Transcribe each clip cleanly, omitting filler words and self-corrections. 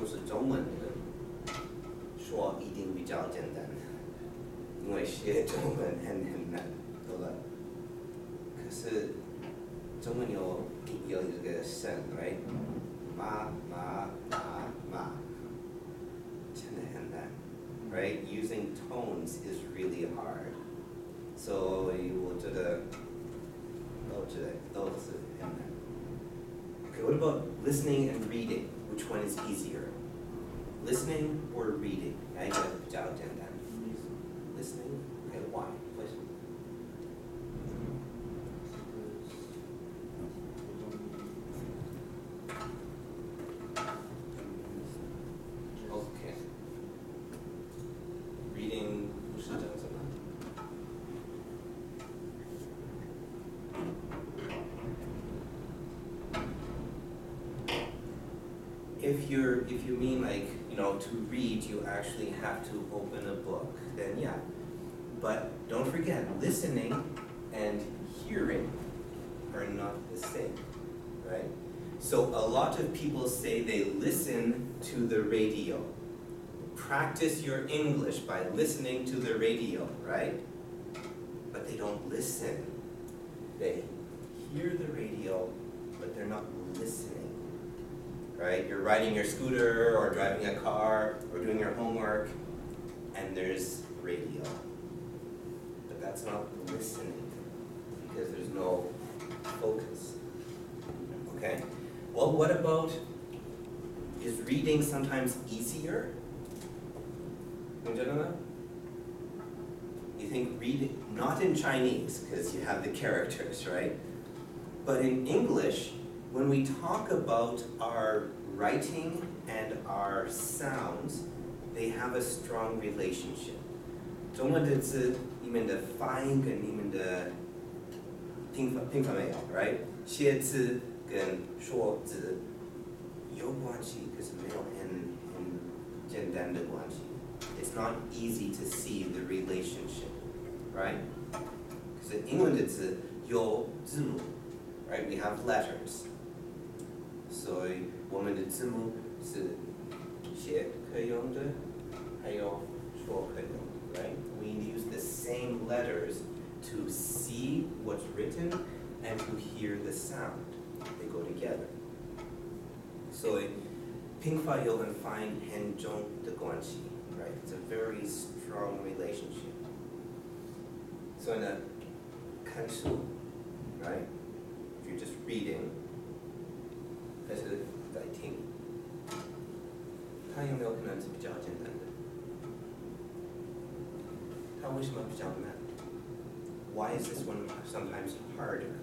就是中文的说一定比较简单，因为学中文很难，对吧？可是中文有一个声 ，right？ 妈妈妈妈，真的很难 ，right？ Using tones is really hard， 所以我觉得都是很难。Okay, what about listening and reading? Which one is easier? Listening or reading? 哪一个比较简单 ？Listening. Okay, why? Okay. Reading 不是这样子吗？If you mean like, to read, you actually have to open a book, then yeah. But don't forget, listening and hearing are not the same, right? So a lot of people say they listen to the radio. Practice your English by listening to the radio, right? But they don't listen. They hear the radio, but they're not listening. Right? You're riding your scooter or driving a car or doing your homework, and there's radio. But that's not listening because there's no focus. Okay? Well, what about, is reading sometimes easier? You think reading, not in Chinese because you have the characters, right? But in English, when we talk about our writing and our sounds, they have a strong relationship. 中文的字，你们的发音跟你们的听法没有 ，right？ 写字跟说字有关系，可是没有很简单的关系。It's not easy to see the relationship, right? 可是英文的字有字母 ，right? We have letters. 所以我们的字母是写可以用的，还有说可以用的 ，right? We use the same letters to see what's written and to hear the sound. They go together. 所以拼法有很很重的关系 ，right? It's a very strong relationship. 所以呢，看书 ，right? If you're just reading. 还是在听，它有没有可能是比较简单的？它为什么比较难？ Why is this one sometimes harder?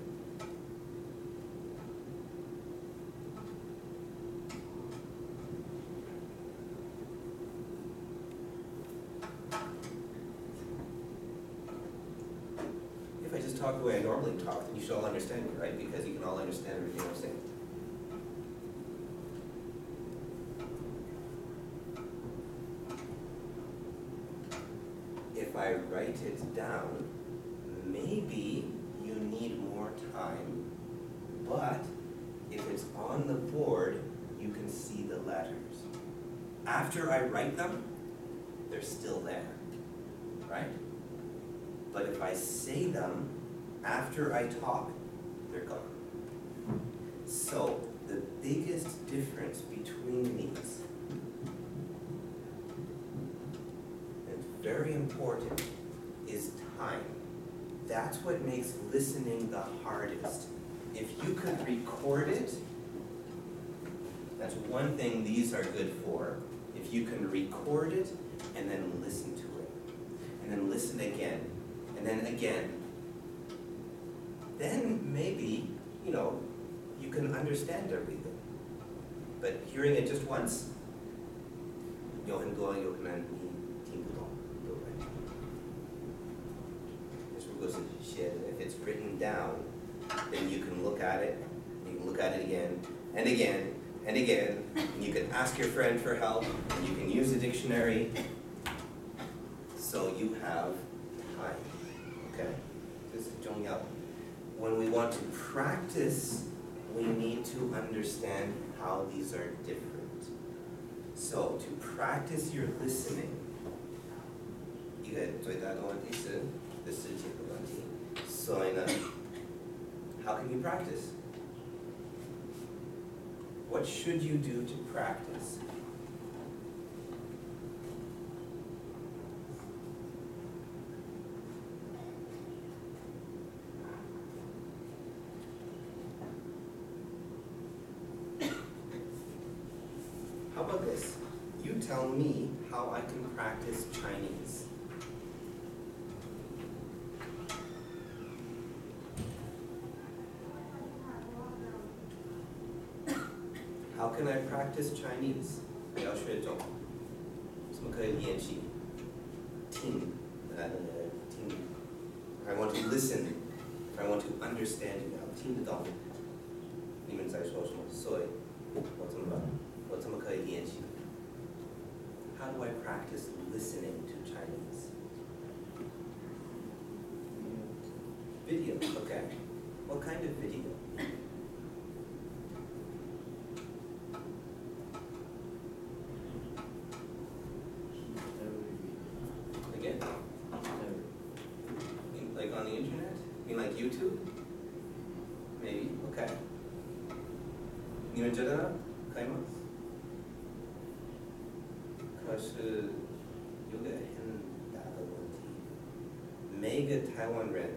If I just talk the way I normally talk, then you should all understand me, right? Because you can all understand everything I'm saying. If I write it down, maybe you need more time, but if it's on the board, you can see the letters. After I write them, they're still there, right? But if I say them after I talk, they're gone. So the biggest difference between these, very important, is time. That's what makes listening the hardest. If you could record it, that's one thing these are good for. If you can record it and then listen to it, and then listen again, and then again, then maybe, you can understand everything. But hearing it just once, 有很多有可能你听不懂。If it's written down, then you can look at it, you can look at it again, and again, and again, and you can ask your friend for help, and you can use a dictionary, so you have time, okay? This is 重要. When we want to practice, we need to understand how these are different. So to practice your listening, 一个最大的问题是这世界的问题。所以呢 how can you practice? What should you do to practice? How about this? You tell me how I can practice Chinese. How can I practice Chinese? 我要学中文，怎么可以练习？听，听。I want to listen. I want to understand you. 听得懂你们在说什么，所以我怎么可以练习？ How do I practice listening to Chinese? Video, okay. What kind of video? Again? Like on the internet? You mean like YouTube? Maybe, okay. 你们觉得呢？可以吗？可是有个很大的问题，每个台湾人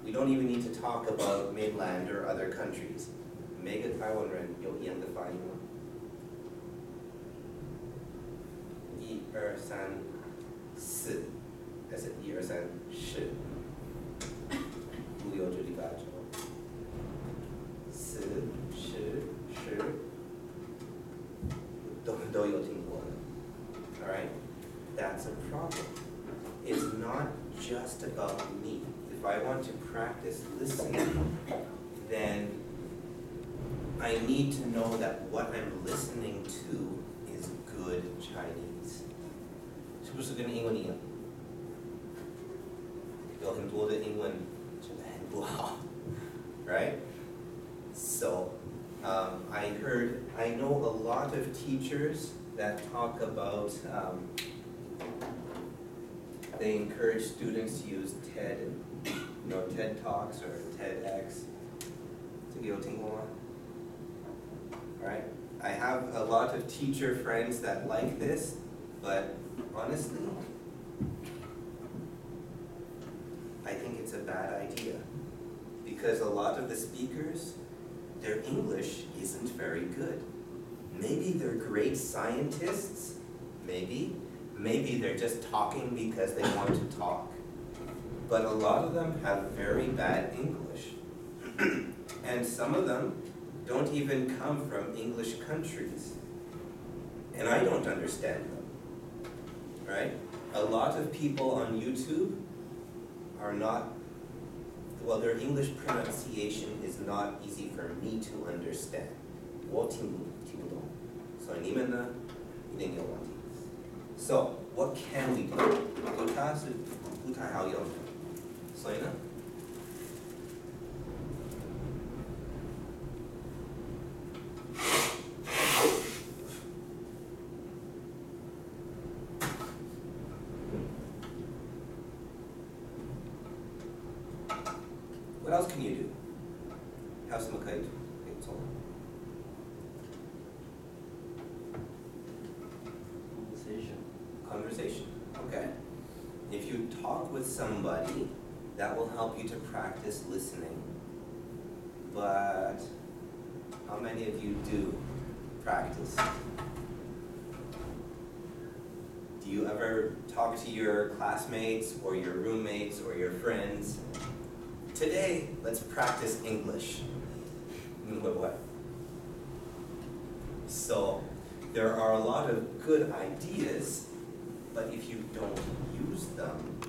we don't even need to talk about mainland or other countries. 每个台湾人有一样的发音吗？一二三四，还是一二三四？五六七八九，四十都有听过的。All right, that's a problem. It's not just about me. If I want to practice listening, then I need to know that what I'm listening to is good Chinese. 是不是跟英文一样？有很多的英文真的很不好 right? So, I know a lot of teachers that talk about, they encourage students to use TED, TED Talks or TEDx. 这个有听过吗？ Alright, I have a lot of teacher friends that like this, but honestly, I think it's a bad idea. Because a lot of the speakers, their English isn't very good. Maybe they're great scientists, maybe they're just talking because they want to talk. But a lot of them have very bad English. And some of them don't even come from English countries. And I don't understand them, right? A lot of people on YouTube are not, well, their English pronunciation is not easy for me to understand. 我听不懂，所以你们呢，一定有问题。So, what can we do? 它是不太好用的，所以呢？ What else can you do? 还有什么可以做？ Conversation, okay. If you talk with somebody, that will help you to practice listening. But how many of you do practice? Do you ever talk to your classmates or your roommates or your friends? Today, let's practice English. What? So, there are a lot of good ideas, but if you don't use them,